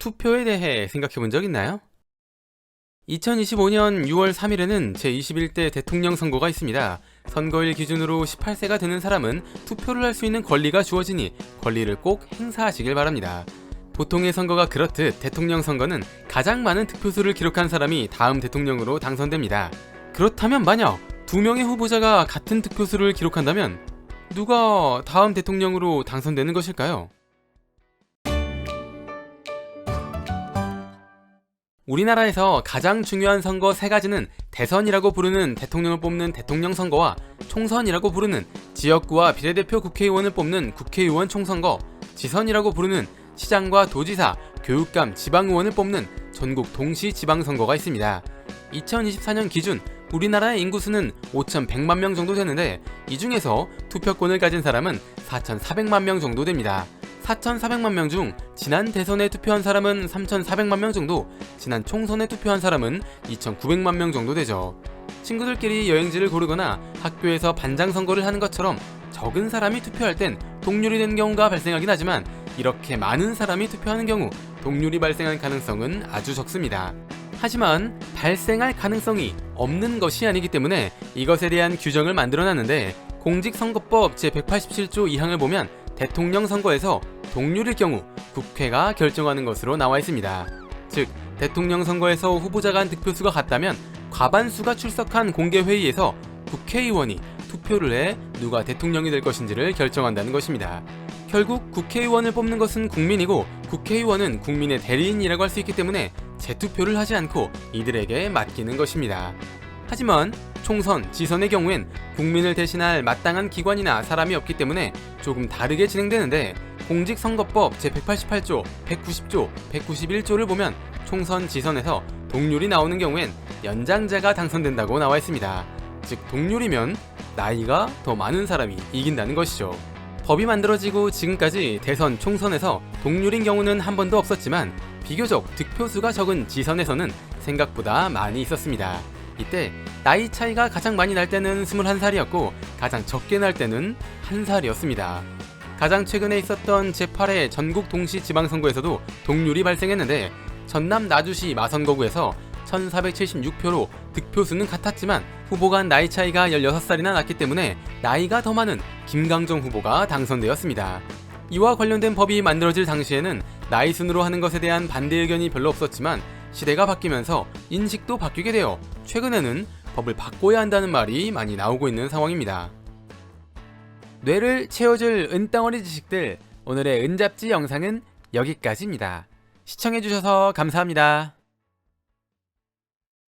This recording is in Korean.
투표에 대해 생각해 본 적 있나요? 2025년 6월 3일에는 제21대 대통령 선거가 있습니다. 선거일 기준으로 18세가 되는 사람은 투표를 할 수 있는 권리가 주어지니 권리를 꼭 행사하시길 바랍니다. 보통의 선거가 그렇듯 대통령 선거는 가장 많은 득표수를 기록한 사람이 다음 대통령으로 당선됩니다. 그렇다면 만약 두 명의 후보자가 같은 득표수를 기록한다면 누가 다음 대통령으로 당선되는 것일까요? 우리나라에서 가장 중요한 선거 세 가지는 대선이라고 부르는 대통령을 뽑는 대통령 선거와 총선이라고 부르는 지역구와 비례대표 국회의원을 뽑는 국회의원 총선거, 지선이라고 부르는 시장과 도지사, 교육감, 지방의원을 뽑는 전국 동시 지방선거가 있습니다. 2024년 기준 우리나라의 인구수는 5,100만 명 정도 되는데 이 중에서 투표권을 가진 사람은 4,400만 명 정도 됩니다. 4,400만 명 중 지난 대선에 투표한 사람은 3,400만 명 정도, 지난 총선에 투표한 사람은 2,900만 명 정도 되죠. 친구들끼리 여행지를 고르거나 학교에서 반장 선거를 하는 것처럼 적은 사람이 투표할 땐 동률이 되는 경우가 발생하긴 하지만 이렇게 많은 사람이 투표하는 경우 동률이 발생할 가능성은 아주 적습니다. 하지만 발생할 가능성이 없는 것이 아니기 때문에 이것에 대한 규정을 만들어놨는데 공직선거법 제187조 2항을 보면 대통령 선거에서 동률일 경우 국회가 결정하는 것으로 나와 있습니다. 즉, 대통령 선거에서 후보자 간 득표수가 같다면 과반수가 출석한 공개회의에서 국회의원이 투표를 해 누가 대통령이 될 것인지를 결정한다는 것입니다. 결국 국회의원을 뽑는 것은 국민이고 국회의원은 국민의 대리인이라고 할 수 있기 때문에 재투표를 하지 않고 이들에게 맡기는 것입니다. 하지만 총선, 지선의 경우엔 국민을 대신할 마땅한 기관이나 사람이 없기 때문에 조금 다르게 진행되는데 공직선거법 제188조, 190조, 191조를 보면 총선, 지선에서 동률이 나오는 경우엔 연장자가 당선된다고 나와 있습니다. 즉 동률이면 나이가 더 많은 사람이 이긴다는 것이죠. 법이 만들어지고 지금까지 대선, 총선에서 동률인 경우는 한 번도 없었지만 비교적 득표수가 적은 지선에서는 생각보다 많이 있었습니다. 이때 나이 차이가 가장 많이 날 때는 21살이었고 가장 적게 날 때는 1살이었습니다. 가장 최근에 있었던 제8회 전국 동시 지방선거에서도 동률이 발생했는데 전남 나주시 마선거구에서 1476표로 득표수는 같았지만 후보 간 나이 차이가 16살이나 났기 때문에 나이가 더 많은 김강정 후보가 당선되었습니다. 이와 관련된 법이 만들어질 당시에는 나이 순으로 하는 것에 대한 반대 의견이 별로 없었지만 시대가 바뀌면서 인식도 바뀌게 되어 최근에는 법을 바꿔야 한다는 말이 많이 나오고 있는 상황입니다. 뇌를 채워줄 은덩어리 지식들, 오늘의 은잡지 영상은 여기까지입니다. 시청해주셔서 감사합니다.